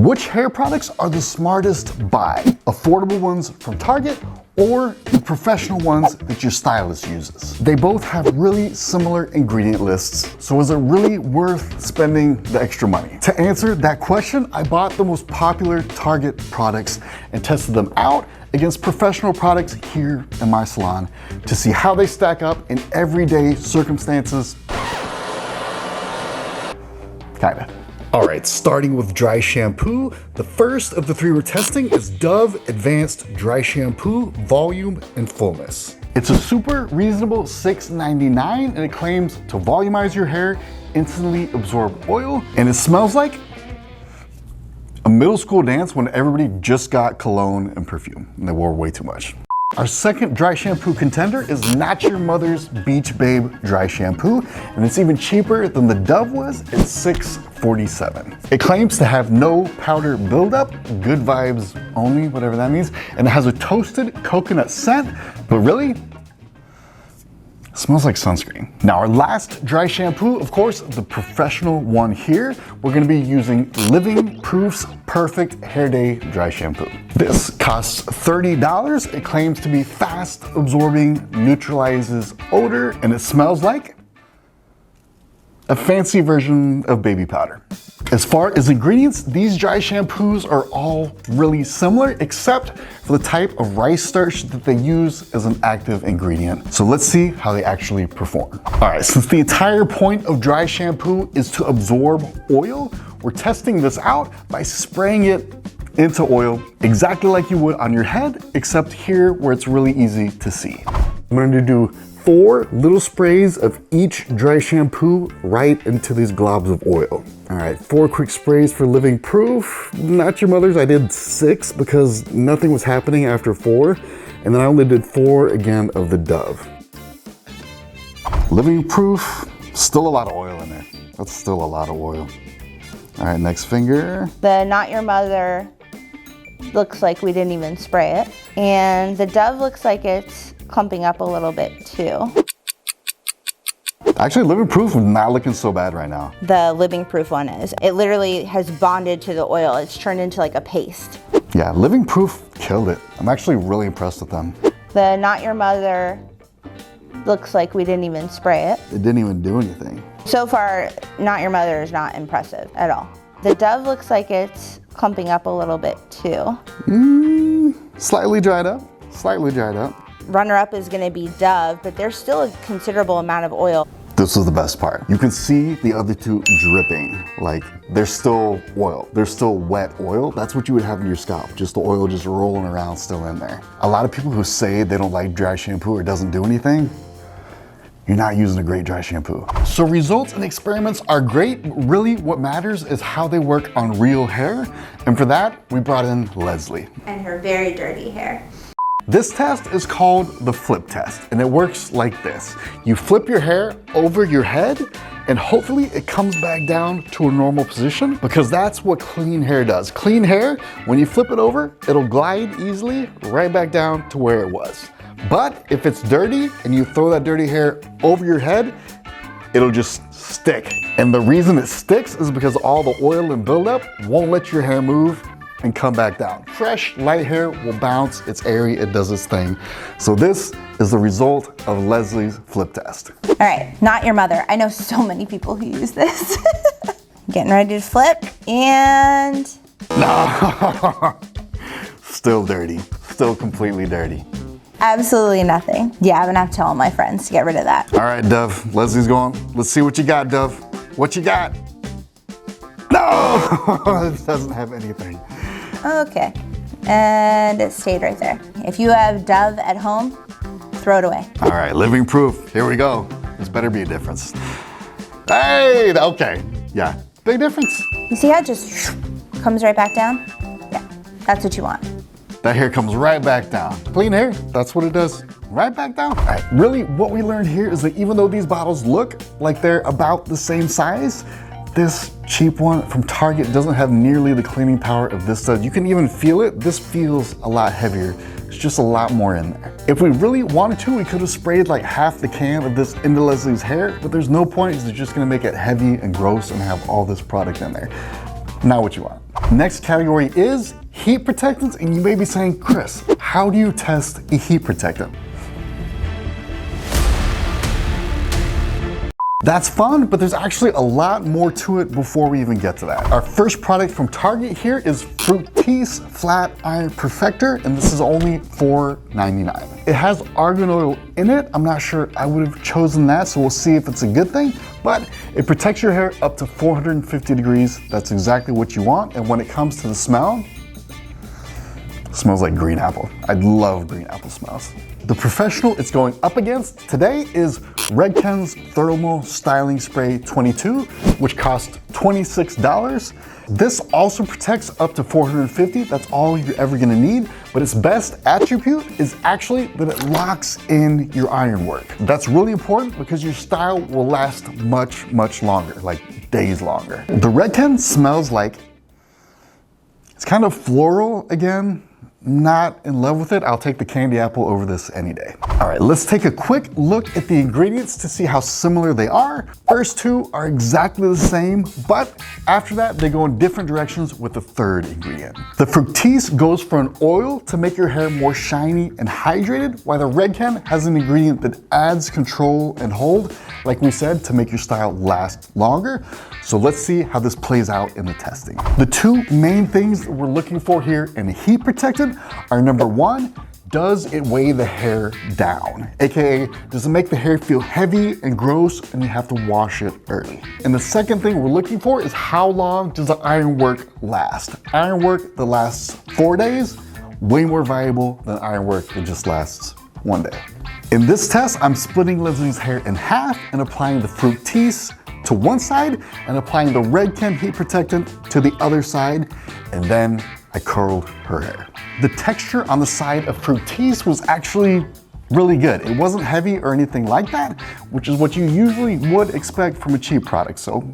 Which hair products are the smartest buy? Affordable ones from Target or the professional ones that your stylist uses? They both have really similar ingredient lists, so is it really worth spending the extra money? To answer that question, I bought the most popular Target products and tested them out against professional products here in my salon to see how they stack up in everyday circumstances. Kinda. All right, starting with dry shampoo, the first of the three we're testing is Dove Advanced Dry Shampoo, Volume and Fullness. It's a super reasonable $6.99 and it claims to volumize your hair, instantly absorb oil, and it smells like a middle school dance when everybody just got cologne and perfume and they wore way too much. Our second dry shampoo contender is Not Your Mother's Beach Babe Dry Shampoo, and it's even cheaper than the Dove was at $6.47. It claims to have no powder buildup, good vibes only, whatever that means, and it has a toasted coconut scent, but really, it smells like sunscreen. Now our last dry shampoo, of course, the professional one here, we're gonna be using Living Proof's Perfect Hair Day Dry Shampoo. This costs $30. It claims to be fast absorbing, neutralizes odor, and it smells like a fancy version of baby powder. As far as ingredients, these dry shampoos are all really similar except for the type of rice starch that they use as an active ingredient. So let's see how they actually perform. All right, since the entire point of dry shampoo is to absorb oil, we're testing this out by spraying it into oil exactly like you would on your head, except here where it's really easy to see. I'm gonna do 4 little sprays of each dry shampoo right into these globs of oil. All right, 4 quick sprays for Living Proof. Not Your Mother's, I did 6 because nothing was happening after 4. And then I only did 4 again of the Dove. Living Proof, still a lot of oil in there. That's still a lot of oil. All right, next finger. The Not Your Mother looks like we didn't even spray it. And the Dove looks like it's clumping up a little bit too. Actually, Living Proof is not looking so bad right now. The Living Proof one is. It literally has bonded to the oil. It's turned into like a paste. Yeah, Living Proof killed it. I'm actually really impressed with them. The Not Your Mother looks like we didn't even spray it. It didn't even do anything. So far, Not Your Mother is not impressive at all. The Dove looks like it's clumping up a little bit too. Slightly dried up, slightly dried up. Runner-up is gonna be Dove, but there's still a considerable amount of oil. This is the best part. You can see the other two dripping. Like, there's still oil. There's still wet oil. That's what you would have in your scalp. Just the oil just rolling around still in there. A lot of people who say they don't like dry shampoo or doesn't do anything, you're not using a great dry shampoo. So results and experiments are great. Really what matters is how they work on real hair. And for that, we brought in Leslie. And her very dirty hair. This test is called the flip test, and it works like this. You flip your hair over your head, and hopefully it comes back down to a normal position, because that's what clean hair does. Clean hair, when you flip it over, it'll glide easily right back down to where it was. But if it's dirty and you throw that dirty hair over your head, it'll just stick. And the reason it sticks is because all the oil and buildup won't let your hair move and come back down. Fresh, light hair will bounce, it's airy, it does its thing. So this is the result of Leslie's flip test. All right, Not Your Mother. I know so many people who use this. Getting ready to flip, and... No, still dirty, still completely dirty. Absolutely nothing. Yeah, I'm gonna have to tell all my friends to get rid of that. All right, Dove, Leslie's going. Let's see what you got, Dove. What you got? No, it doesn't have anything. Okay, and it stayed right there. If you have Dove at home, throw it away. All right, Living Proof, here we go. This better be a difference. Hey, okay, yeah, big difference. You see how it just comes right back down? Yeah, that's what you want. That hair comes right back down. Clean hair, that's what it does. Right back down. All right, really what we learned here is that even though these bottles look like they're about the same size, this cheap one from Target doesn't have nearly the cleaning power of this does. You can even feel it. This feels a lot heavier. There's just a lot more in there. If we really wanted to, we could have sprayed like half the can of this into Leslie's hair, but there's no point because it's just gonna make it heavy and gross and have all this product in there. Not what you want. Next category is heat protectants, and you may be saying, Chris, how do you test a heat protectant? That's fun, but there's actually a lot more to it before we even get to that. Our first product from Target here is Fructis Flat Iron Perfector, and this is only $4.99. It has argan oil in it. I'm not sure I would have chosen that, so we'll see if it's a good thing, but it protects your hair up to 450 degrees. That's exactly what you want, and when it comes to the smell, it smells like green apple. I love green apple smells. The professional it's going up against today is Redken's Thermal Styling Spray 22, which costs $26. This also protects up to 450. That's all you're ever gonna need, but its best attribute is actually that it locks in your iron work. That's really important because your style will last much, much longer, like days longer. The Redken smells like, it's kind of floral again. Not in love with it. I'll take the candy apple over this any day. All right, let's take a quick look at the ingredients to see how similar they are. First two are exactly the same, but after that, they go in different directions with the third ingredient. The Fructis goes for an oil to make your hair more shiny and hydrated, while the Redken has an ingredient that adds control and hold, like we said, to make your style last longer. So let's see how this plays out in the testing. The two main things that we're looking for here in a heat protectant are number one, does it weigh the hair down? AKA, does it make the hair feel heavy and gross and you have to wash it early? And the second thing we're looking for is how long does the iron work last? Iron work that lasts 4 days, way more valuable than iron work that just lasts 1 day. In this test, I'm splitting Leslie's hair in half and applying the Fructis to one side and applying the Redken heat protectant to the other side, and then I curled her hair. The texture on the side of Fructis was actually really good. It wasn't heavy or anything like that, which is what you usually would expect from a cheap product, so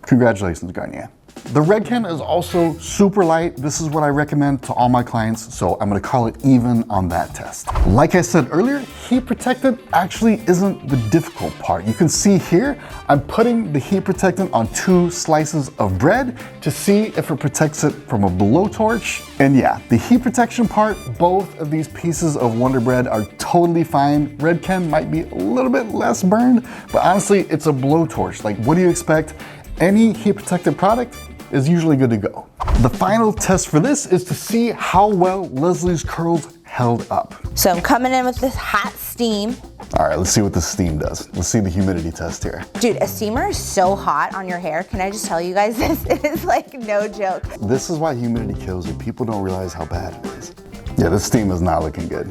congratulations, Garnier. The Redken is also super light. This is what I recommend to all my clients, so I'm gonna call it even on that test. Like I said earlier, heat protectant actually isn't the difficult part. You can see here, I'm putting the heat protectant on 2 slices of bread to see if it protects it from a blowtorch. And yeah, the heat protection part, both of these pieces of Wonder Bread are totally fine. Redken might be a little bit less burned, but honestly, it's a blowtorch. Like, what do you expect? Any heat protectant product is usually good to go. The final test for this is to see how well Leslie's curls held up. So I'm coming in with this hot steam. All right, let's see what the steam does. Let's see the humidity test here. Dude, a steamer is so hot on your hair. Can I just tell you guys this? It is like no joke. This is why humidity kills you. People don't realize how bad it is. Yeah, this steam is not looking good.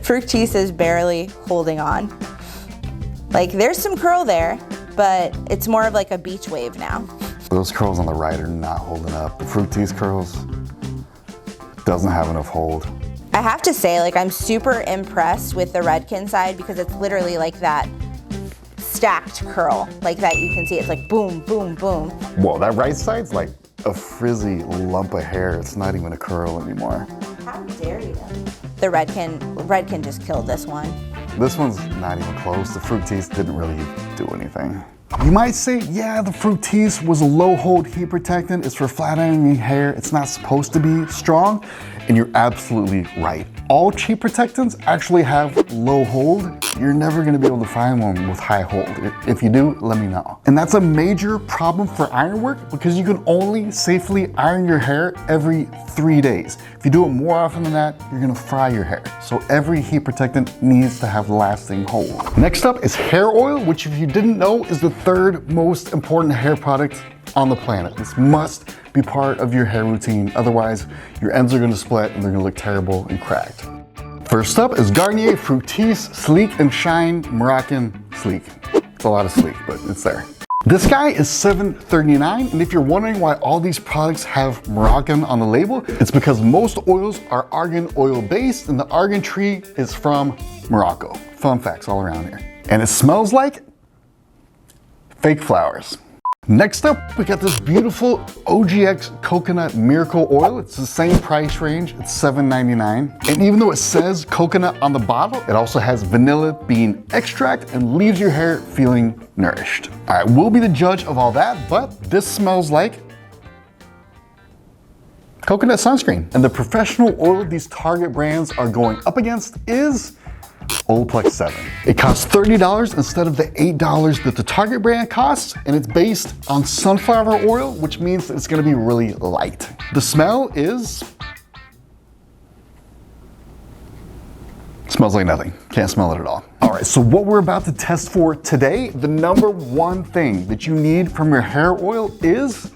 Fructis is barely holding on. Like, there's some curl there, but it's more of like a beach wave now. Those curls on the right are not holding up. The Fructis curls doesn't have enough hold. I have to say, like, I'm super impressed with the Redken side because it's literally like that stacked curl, like that you can see. It's like boom, boom, boom. Whoa, that right side's like a frizzy lump of hair. It's not even a curl anymore. How dare you? The Redken just killed this one. This one's not even close. The Fructis didn't really do anything. You might say, yeah, the Fructis was a low hold heat protectant. It's for flat ironing hair. It's not supposed to be strong. And you're absolutely right. All cheap protectants actually have low hold. You're never gonna be able to find one with high hold. If you do, let me know. And that's a major problem for iron work because you can only safely iron your hair every 3 days. If you do it more often than that, you're gonna fry your hair. So every heat protectant needs to have lasting hold. Next up is hair oil, which if you didn't know is the 3rd most important hair product on the planet. This must be part of your hair routine. Otherwise, your ends are gonna split and they're gonna look terrible and cracked. First up is Garnier Fructis Sleek and Shine Moroccan Sleek. It's a lot of sleek, but it's there. This guy is $7.39, and if you're wondering why all these products have Moroccan on the label, it's because most oils are argan oil based, and the argan tree is from Morocco. Fun facts all around here. And it smells like fake flowers. Next up, we got this beautiful OGX Coconut Miracle Oil. It's the same price range, it's $7.99. And even though it says coconut on the bottle, it also has vanilla bean extract and leaves your hair feeling nourished. All right, we'll be the judge of all that, but this smells like coconut sunscreen. And the professional oil these Target brands are going up against is Olaplex 7. It costs $30 instead of the $8 that the Target brand costs, and it's based on sunflower oil, which means that it's gonna be really light. The smell smells like nothing. Can't smell it at all. All right, so what we're about to test for today, the number one thing that you need from your hair oil is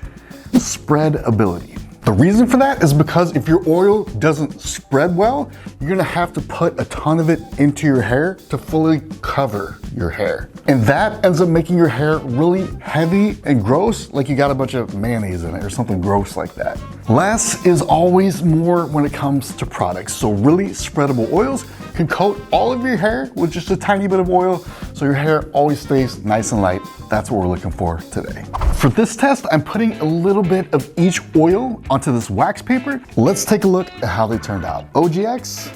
spreadability. The reason for that is because if your oil doesn't spread well, you're gonna have to put a ton of it into your hair to fully cover your hair. And that ends up making your hair really heavy and gross, like you got a bunch of mayonnaise in it or something gross like that. Less is always more when it comes to products. So really spreadable oils can coat all of your hair with just a tiny bit of oil, so your hair always stays nice and light. That's what we're looking for today. For this test, I'm putting a little bit of each oil onto this wax paper. Let's take a look at how they turned out. OGX,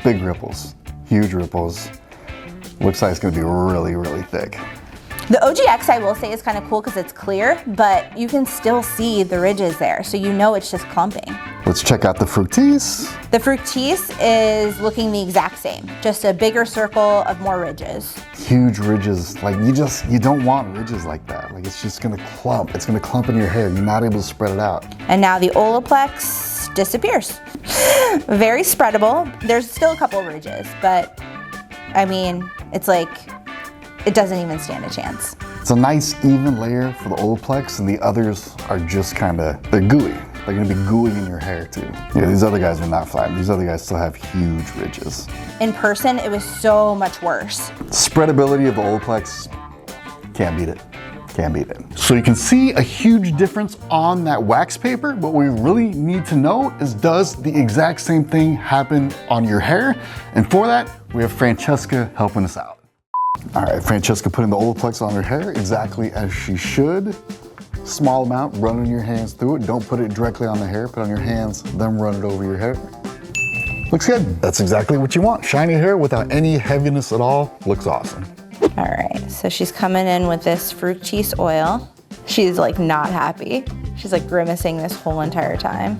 big ripples, huge ripples. Looks like it's gonna be really, really thick. The OGX, I will say, is kind of cool because it's clear, but you can still see the ridges there, so you know it's just clumping. Let's check out the Fructis. The Fructis is looking the exact same, just a bigger circle of more ridges. Huge ridges, like you don't want ridges like that. Like it's just gonna clump. It's gonna clump in your hair. You're not able to spread it out. And now the Olaplex disappears. Very spreadable. There's still a couple ridges, but I mean, it's like, it doesn't even stand a chance. It's a nice even layer for the Olaplex, and the others are just they're gooey. They're gonna be gooey in your hair too. Yeah, these other guys are not flat. These other guys still have huge ridges. In person, it was so much worse. Spreadability of the Olaplex, can't beat it. Can't beat it. So you can see a huge difference on that wax paper. What we really need to know is, does the exact same thing happen on your hair? And for that, we have Francesca helping us out. All right, Francesca putting the Olaplex on her hair exactly as she should. Small amount, running your hands through it. Don't put it directly on the hair, put it on your hands, then run it over your hair. Looks good. That's exactly what you want. Shiny hair without any heaviness at all. Looks awesome. All right, so she's coming in with this Fructis oil. She's like not happy. She's like grimacing this whole entire time.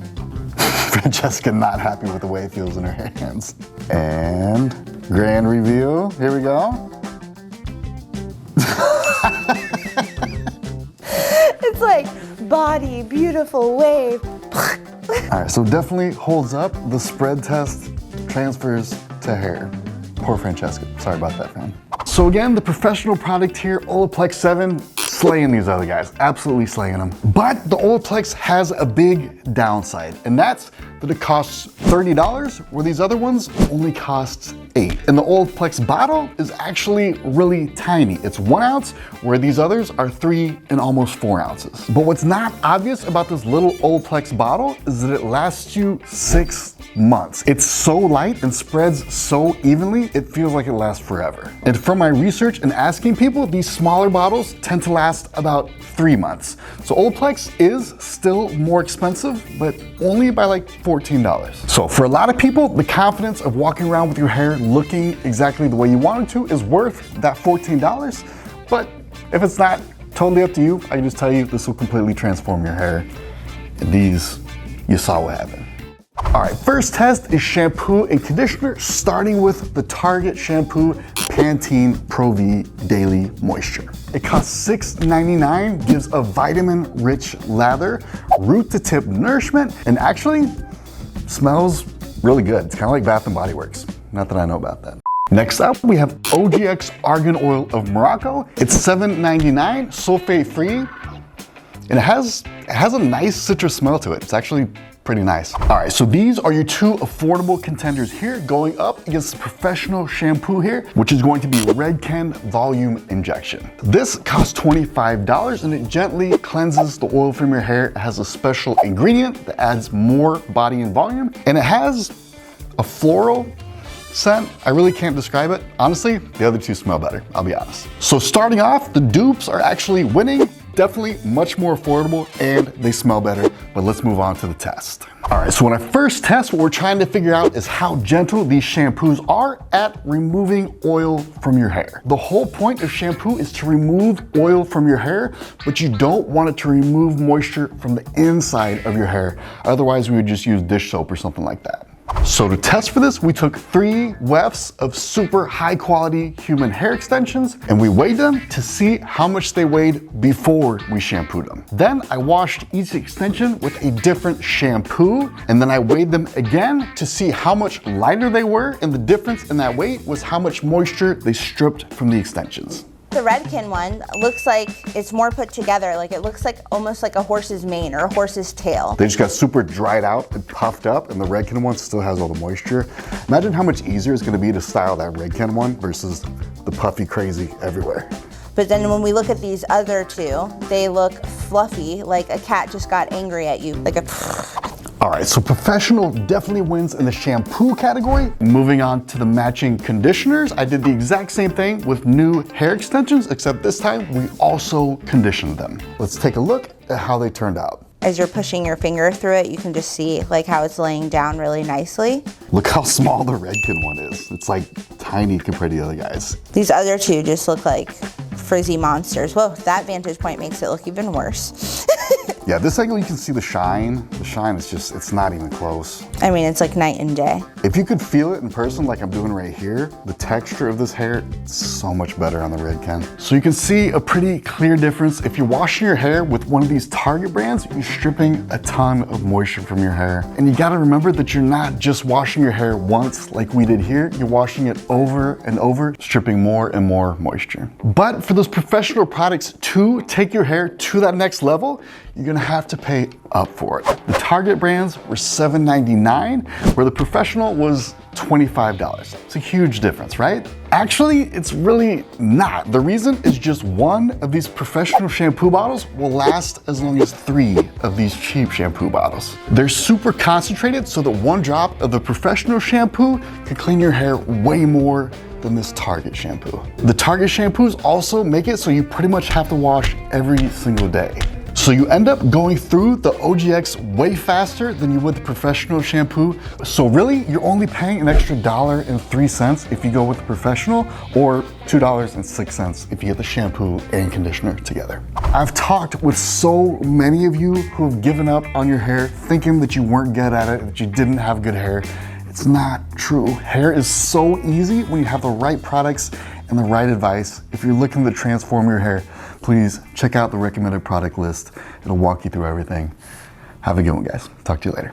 Francesca not happy with the way it feels in her hands. And grand reveal, here we go. It's like body, beautiful wave. All right, so definitely holds up. The spread test transfers to hair. Poor Francesca, sorry about that, fam. So again, the professional product here, Olaplex 7, slaying these other guys, absolutely slaying them. But the Olaplex has a big downside, and that's that it costs $30, where these other ones only costs $8. And the Olaplex bottle is actually really tiny. It's 1 ounce, where these others are 3 and almost 4 ounces. But what's not obvious about this little Olaplex bottle is that it lasts you 6 months. It's so light and spreads so evenly, it feels like it lasts forever. And from my research and asking people, these smaller bottles tend to last about 3 months. So Olaplex is still more expensive, but only by like $14. So for a lot of people, the confidence of walking around with your hair looking exactly the way you want it to is worth that $14. But if it's not, totally up to you. I can just tell you, this will completely transform your hair. And these, you saw what happened. All right, first test is shampoo and conditioner, starting with the Target shampoo Pantene Pro V Daily Moisture. It costs $6.99, gives a vitamin-rich lather, root-to-tip nourishment, and actually smells really good. It's kind of like Bath & Body Works. Not that I know about that. Next up, we have OGX Argan Oil of Morocco. It's $7.99, sulfate-free, and it has a nice citrus smell to it. It's actually pretty nice. All right, so these are your 2 affordable contenders here, going up against the professional shampoo here, which is going to be Redken Volume Injection. This costs $25, and it gently cleanses the oil from your hair. It has a special ingredient that adds more body and volume, and it has a floral scent. I really can't describe it. Honestly, the other 2 smell better, I'll be honest. So starting off, the dupes are actually winning. definitely much more affordable and they smell better, but let's move on to the test. All right, so when I first test, what we're trying to figure out is how gentle these shampoos are at removing oil from your hair. The whole point of shampoo is to remove oil from your hair, but you don't want it to remove moisture from the inside of your hair. Otherwise, we would just use dish soap or something like that. So to test for this, we took 3 wefts of super high quality human hair extensions and we weighed them to see how much they weighed before we shampooed them. Then I washed each extension with a different shampoo and then I weighed them again to see how much lighter they were, and the difference in that weight was how much moisture they stripped from the extensions. The Redken one looks like it's more put together. Like it looks like almost like a horse's mane or a horse's tail. They just got super dried out and puffed up, and the Redken one still has all the moisture. Imagine how much easier it's gonna be to style that Redken one versus the puffy crazy everywhere. But then when we look at these other 2, they look fluffy, like a cat just got angry at you, like a All right, so professional definitely wins in the shampoo category. Moving on to the matching conditioners, I did the exact same thing with new hair extensions, except this time we also conditioned them. Let's take a look at how they turned out. As you're pushing your finger through it, you can just see like how it's laying down really nicely. Look how small the Redken one is. It's like tiny compared to the other guys. These other 2 just look like frizzy monsters. Whoa, that vantage point makes it look even worse. Yeah, this angle you can see the shine. The shine is just, it's not even close. I mean, it's like night and day. If you could feel it in person like I'm doing right here, the texture of this hair is so much better on the Redken. So you can see a pretty clear difference. If you're washing your hair with one of these Target brands, you're stripping a ton of moisture from your hair. And you gotta remember that you're not just washing your hair once like we did here, you're washing it over and over, stripping more and more moisture. But for those professional products to take your hair to that next level, you're gonna have to pay up for it. The Target brands were $7.99, where the professional was $25. It's a huge difference, right? Actually, it's really not. The reason is just one of these professional shampoo bottles will last as long as 3 of these cheap shampoo bottles. They're super concentrated so that 1 drop of the professional shampoo can clean your hair way more than this Target shampoo. The Target shampoos also make it so you pretty much have to wash every single day. So you end up going through the OGX way faster than you would the professional shampoo. So really, you're only paying an extra $1.03 if you go with the professional, or $2.06 if you get the shampoo and conditioner together. I've talked with so many of you who have given up on your hair, thinking that you weren't good at it, that you didn't have good hair. It's not true. Hair is so easy when you have the right products and the right advice. If you're looking to transform your hair, please check out the recommended product list. It'll walk you through everything. Have a good one, guys. Talk to you later.